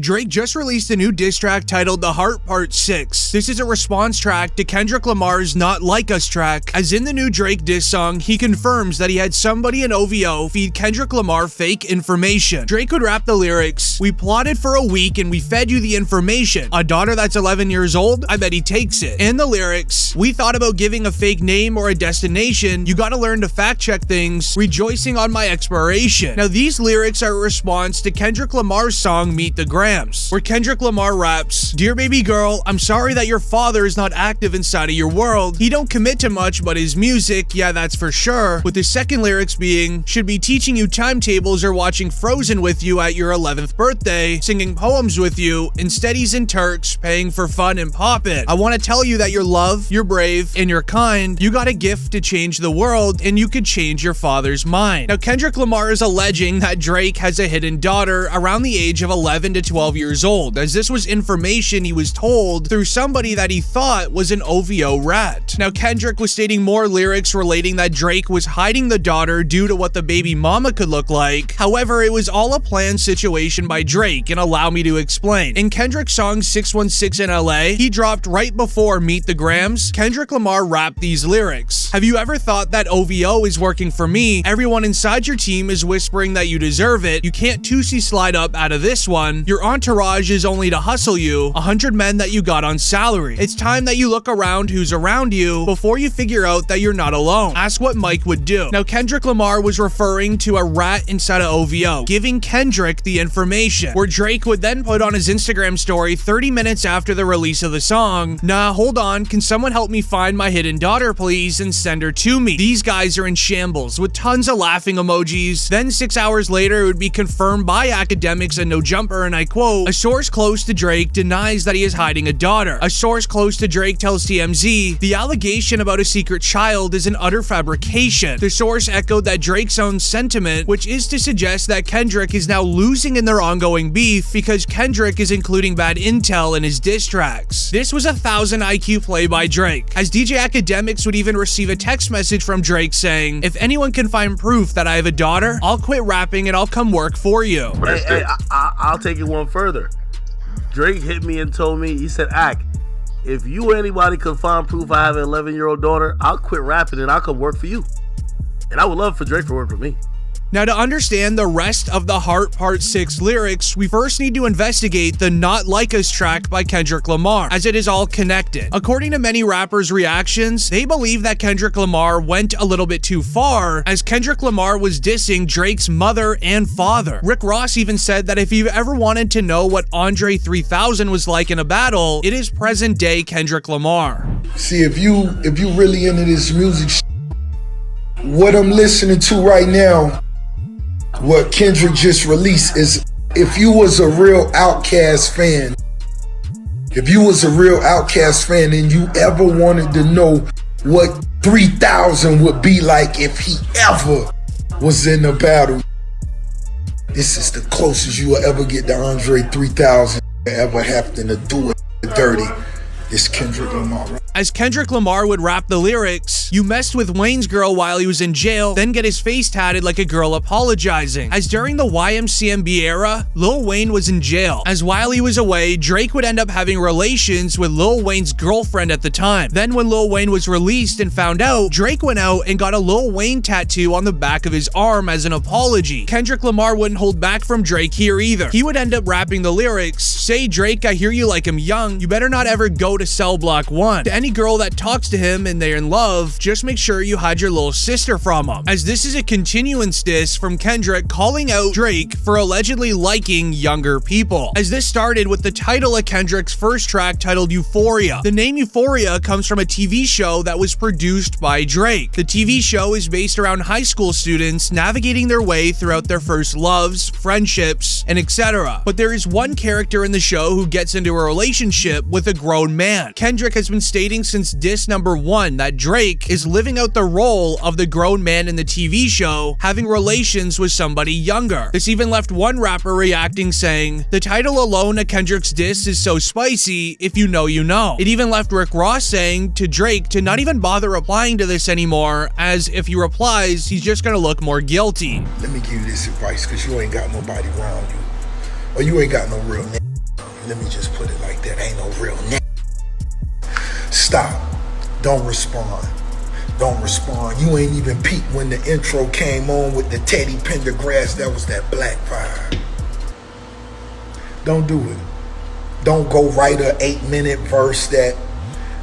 Drake just released a new diss track titled The Heart Part 6. This is a response track to Kendrick Lamar's Not Like Us track, as in the new Drake diss song, he confirms that he had somebody in OVO feed Kendrick Lamar fake information. Drake would rap the lyrics, "We plotted for a week and we fed you the information. A daughter that's 11 years old? I bet he takes it." And the lyrics, "We thought about giving a fake name or a destination. You gotta learn to fact check things. Rejoicing on my expiration." Now these lyrics are a response to Kendrick Lamar's song Meet the Grams, where Kendrick Lamar raps, "Dear baby girl, I'm sorry that your father is not active inside of your world. He don't commit to much but his music, yeah that's for sure." With the second lyrics being, "Should be teaching you timetables or watching Frozen with you at your 11th birthday, singing poems with you. Instead he's in Turks, paying for fun and pop it. I want to tell you that you're loved, you're brave, and you're kind. You got a gift to change the world, and you could change your father's mind." Now Kendrick Lamar is alleging that Drake has a hidden daughter around the age of 11 to 12 years old, as this was information he was told through somebody that he thought was an OVO rat. Now Kendrick was stating more lyrics relating that Drake was hiding the daughter due to what the baby mama could look like. However, it was all a planned situation by Drake, and allow me to explain. In Kendrick's song 616 in LA, he dropped right before Meet the Grams, Kendrick Lamar rapped these lyrics. "Have you ever thought that OVO is working for me? Everyone inside your team is whispering that you deserve it. You can't 2C slide up out of this one. Your entourage is only to hustle you. 100 men that you got on salary. It's time that you look around who's around you before you figure out that you're not alone. Ask what Mike would do." Now Kendrick Lamar was referring to a rat inside of OVO, giving Kendrick the information, where Drake would then put on his Instagram story 30 minutes after the release of the song, "Nah, hold on, can someone help me find my hidden daughter please and send her to me? These guys are in shambles," with tons of laughing emojis. Then 6 hours later, it would be confirmed by academics and No Jumper, and I quote, "A source close to Drake denies that he is hiding a daughter. A source close to Drake tells TMZ, the allegation about a secret child is an utter fabrication." The source echoed that Drake's own sentiment, which is to suggest that Kendrick is now losing in their ongoing beef because Kendrick is including bad intel in his diss tracks. This was a 1000 IQ play by Drake, as DJ Academics would even receive a text message from Drake saying, "If anyone can find proof that I have a daughter, I'll quit rapping and I'll come work for you." Hey, I'll take it one further. Drake hit me and told me, he said, "Ack, if you or anybody could find proof I have an 11-year-old daughter, I'll quit rapping and I'll come work for you." And I would love for Drake to work for me. Now to understand the rest of the Heart Part 6 lyrics, we first need to investigate the Not Like Us track by Kendrick Lamar, as it is all connected. According to many rappers' reactions, they believe that Kendrick Lamar went a little bit too far, as Kendrick Lamar was dissing Drake's mother and father. Rick Ross even said that if you've ever wanted to know what Andre 3000 was like in a battle, it is present day Kendrick Lamar. See, if you really into this music, what I'm listening to right now, what Kendrick just released, is if you was a real Outkast fan, and you ever wanted to know what 3000 would be like if he ever was in a battle, this is the closest you will ever get to Andre 3000 ever having to do it dirty. It's Kendrick Lamar. As Kendrick Lamar would rap the lyrics, "You messed with Wayne's girl while he was in jail, then get his face tatted like a girl apologizing." As during the YMCMB era, Lil Wayne was in jail, as while he was away, Drake would end up having relations with Lil Wayne's girlfriend at the time. Then when Lil Wayne was released and found out, Drake went out and got a Lil Wayne tattoo on the back of his arm as an apology. Kendrick Lamar wouldn't hold back from Drake here either. He would end up rapping the lyrics, "Say Drake, I hear you like him young. You better not ever go to Cell Block 1. To any girl that talks to him and they're in love, just make sure you hide your little sister from him." As this is a continuance diss from Kendrick calling out Drake for allegedly liking younger people. As this started with the title of Kendrick's first track titled Euphoria. The name Euphoria comes from a TV show that was produced by Drake. The TV show is based around high school students navigating their way throughout their first loves, friendships, and etc. But there is one character in the show who gets into a relationship with a grown man. Kendrick has been stating since diss number 1 that Drake is living out the role of the grown man in the TV show, having relations with somebody younger. This even left one rapper reacting saying, "The title alone of Kendrick's diss is so spicy, if you know, you know." It even left Rick Ross saying to Drake to not even bother replying to this anymore, as if he replies, he's just gonna look more guilty. Let me give you this advice, because you ain't got nobody around you, or you ain't got no real name. Let me just put it like that. Ain't no real name. Stop. Don't respond. Don't respond. You ain't even peeped when the intro came on with the Teddy Pendergrass. That was that black vibe. Don't do it. Don't go write a 8-minute verse that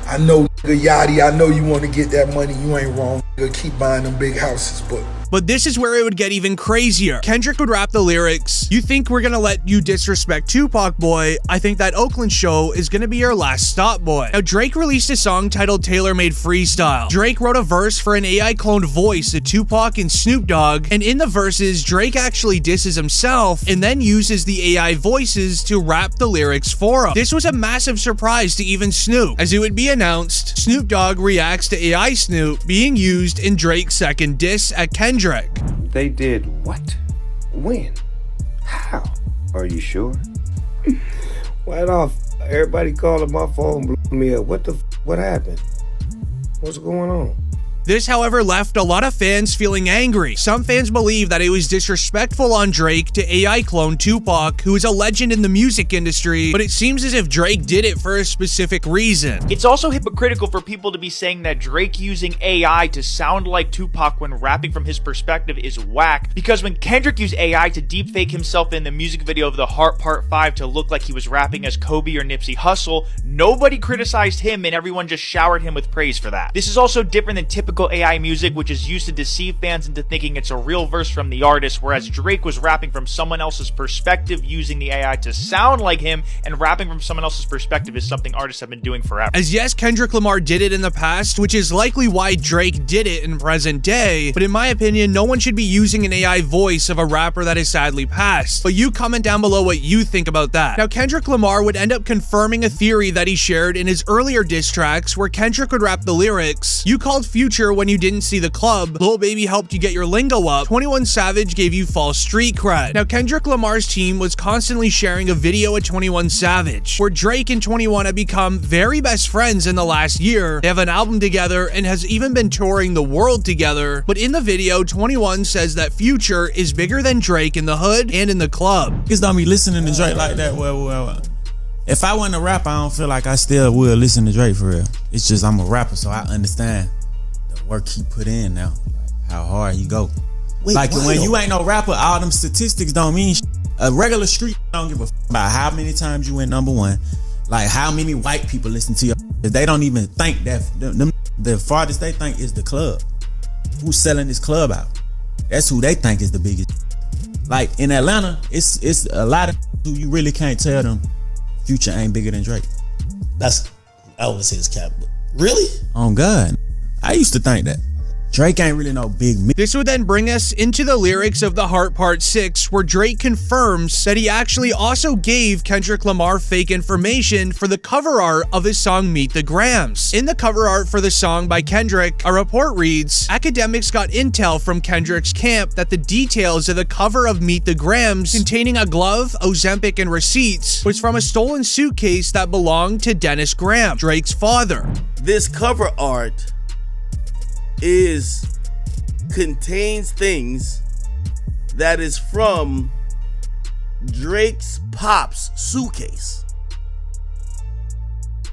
I know, Yachty, I know you want to get that money. You ain't wrong. Keep buying them big houses, But this is where it would get even crazier. Kendrick would rap the lyrics, "You think we're gonna let you disrespect Tupac, boy? I think that Oakland show is gonna be your last stop, boy." Now, Drake released a song titled Tailor Made Freestyle. Drake wrote a verse for an AI cloned voice of Tupac and Snoop Dogg, and in the verses, Drake actually disses himself and then uses the AI voices to rap the lyrics for him. This was a massive surprise to even Snoop. As it would be announced, Snoop Dogg reacts to AI Snoop being used in Drake's second diss at Kendrick. They did what? When? How? Are you sure? Right off, everybody calling my phone, blew me up. What happened? What's going on? This, however, left a lot of fans feeling angry. Some fans believe that it was disrespectful on Drake to AI clone Tupac, who is a legend in the music industry, but it seems as if Drake did it for a specific reason. It's also hypocritical for people to be saying that Drake using AI to sound like Tupac when rapping from his perspective is whack, because when Kendrick used AI to deepfake himself in the music video of The Heart Part 5 to look like he was rapping as Kobe or Nipsey Hussle, nobody criticized him and everyone just showered him with praise for that. This is also different than typical AI music, which is used to deceive fans into thinking it's a real verse from the artist, whereas Drake was rapping from someone else's perspective using the AI to sound like him, and rapping from someone else's perspective is something artists have been doing forever. As yes, Kendrick Lamar did it in the past, which is likely why Drake did it in present day, but in my opinion, no one should be using an AI voice of a rapper that is sadly passed. But you comment down below what you think about that. Now, Kendrick Lamar would end up confirming a theory that he shared in his earlier diss tracks, where Kendrick would rap the lyrics, "You called Future when you didn't see the club, Lil Baby helped you get your lingo up, 21 Savage gave you false street cred." Now, Kendrick Lamar's team was constantly sharing a video of 21 Savage, where Drake and 21 have become very best friends in the last year. They have an album together and has even been touring the world together, but in the video, 21 says that Future is bigger than Drake in the hood and in the club. Niggas don't be listening to Drake like that. Well, if I wasn't a rapper, I don't feel like I still would listen to Drake for real. It's just I'm a rapper, so I understand the work he put in now, like how hard he go. Wait, like when you ain't no rapper, all them statistics don't mean shit. A regular street don't give a about how many times you went #1, like how many white people listen to you. They don't even think that the farthest they think is the club. Who's selling this club out? That's who they think is the biggest. Like in Atlanta, it's a lot of who you really can't tell them Future ain't bigger than Drake. I always say this cap, but really? On God, I used to think that Drake ain't really no big me. This would then bring us into the lyrics of The Heart Part 6, where Drake confirms that he actually also gave Kendrick Lamar fake information for the cover art of his song Meet the Grams. In the cover art for the song by Kendrick, a report reads, "Academics got intel from Kendrick's camp that the details of the cover of Meet the Grams, containing a glove, Ozempic, and receipts, was from a stolen suitcase that belonged to Dennis Graham, Drake's father." This cover art contains things that is from Drake's pop's suitcase.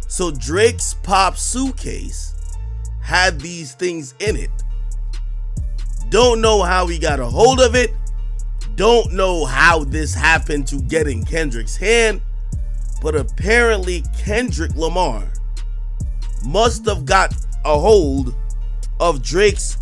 So Drake's pop's suitcase had these things in it. Don't know how he got a hold of it. Don't know how this happened to get in Kendrick's hand, but apparently Kendrick Lamar must have got a hold of Drake's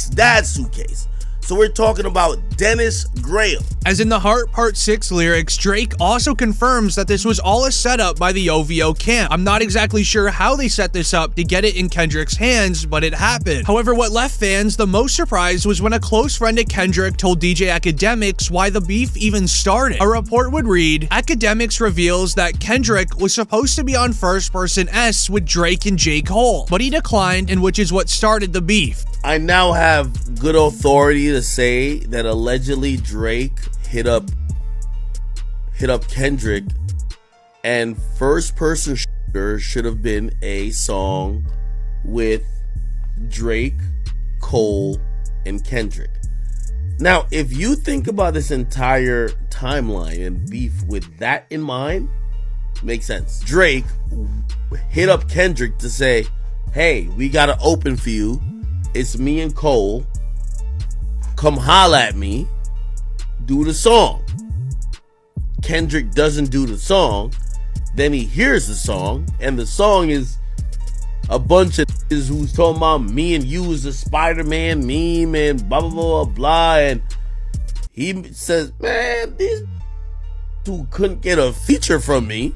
dad's suitcase. So we're talking about Dennis Graham. As in the Heart Part 6 lyrics, Drake also confirms that this was all a setup by the OVO camp. I'm not exactly sure how they set this up to get it in Kendrick's hands, but it happened. However, what left fans the most surprised was when a close friend of Kendrick told DJ Academics why the beef even started. A report would read, "Academics reveals that Kendrick was supposed to be on First Person S with Drake and J. Cole, but he declined, and which is what started the beef." I now have good authority to say that allegedly Drake hit up Kendrick, and First Person Shooter should have been a song with Drake, Cole, and Kendrick. Now, if you think about this entire timeline and beef with that in mind makes sense. Drake hit up Kendrick to say, hey, we got to open for you. It's me and Cole. Come holla at me. Do the song. Kendrick doesn't do the song. Then he hears the song, and the song is a bunch of who's talking about me and you is a Spider-Man meme and blah blah blah blah, and he says, man, these who couldn't get a feature from me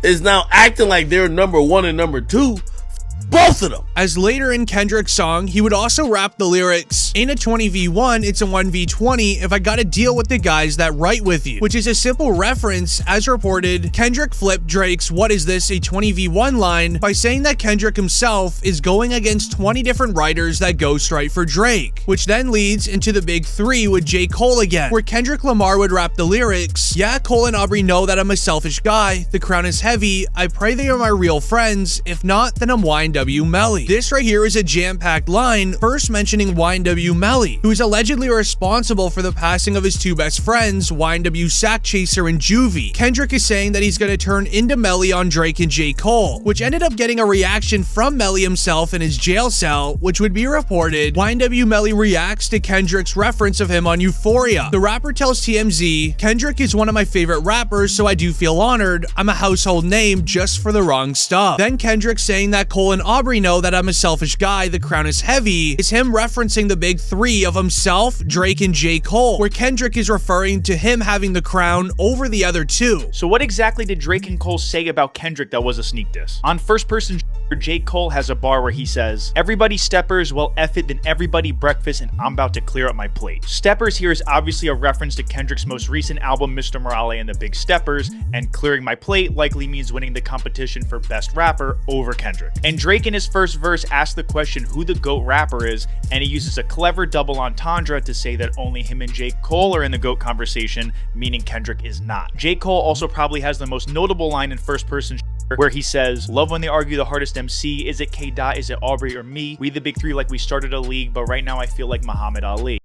is now acting like they're number one and number two. Both of them. As later in Kendrick's song, he would also rap the lyrics, ain't a 20v1, it's a 1v20 if I gotta deal with the guys that write with you, which is a simple reference. As reported, Kendrick flipped Drake's what is this, a 20v1 line by saying that Kendrick himself is going against 20 different writers that ghostwrite for Drake, which then leads into the big three with J. Cole again, where Kendrick Lamar would rap the lyrics, yeah, Cole and Aubrey know that I'm a selfish guy, the crown is heavy, I pray they are my real friends, if not, then I'm YNW Melly. This right here is a jam-packed line, first mentioning YNW Melly, who is allegedly responsible for the passing of his two best friends, YNW Sack Chaser and Juvie. Kendrick is saying that he's gonna turn into Melly on Drake and J. Cole, which ended up getting a reaction from Melly himself in his jail cell, which would be reported. YNW Melly reacts to Kendrick's reference of him on Euphoria. The rapper tells TMZ, Kendrick is one of my favorite rappers, so I do feel honored. I'm a household name just for the wrong stuff. Then Kendrick saying that Cole and Aubrey know that I'm a selfish guy, the crown is heavy, is him referencing the big three of himself, Drake, and J. Cole, where Kendrick is referring to him having the crown over the other two. So what exactly did Drake and Cole say about Kendrick that was a sneak diss? On first person, J. Cole has a bar where he says, everybody steppers, well F it, then everybody breakfast, and I'm about to clear up my plate. Steppers here is obviously a reference to Kendrick's most recent album, Mr. Morale and the Big Steppers, and clearing my plate likely means winning the competition for best rapper over Kendrick. And Drake in his first verse asks the question who the GOAT rapper is, and he uses a clever double entendre to say that only him and J. Cole are in the GOAT conversation, meaning Kendrick is not. J. Cole also probably has the most notable line in first person where he says, love when they argue the hardest MC, is it K. Dot, is it Aubrey or me? We the big three like we started a league, but right now I feel like Muhammad Ali.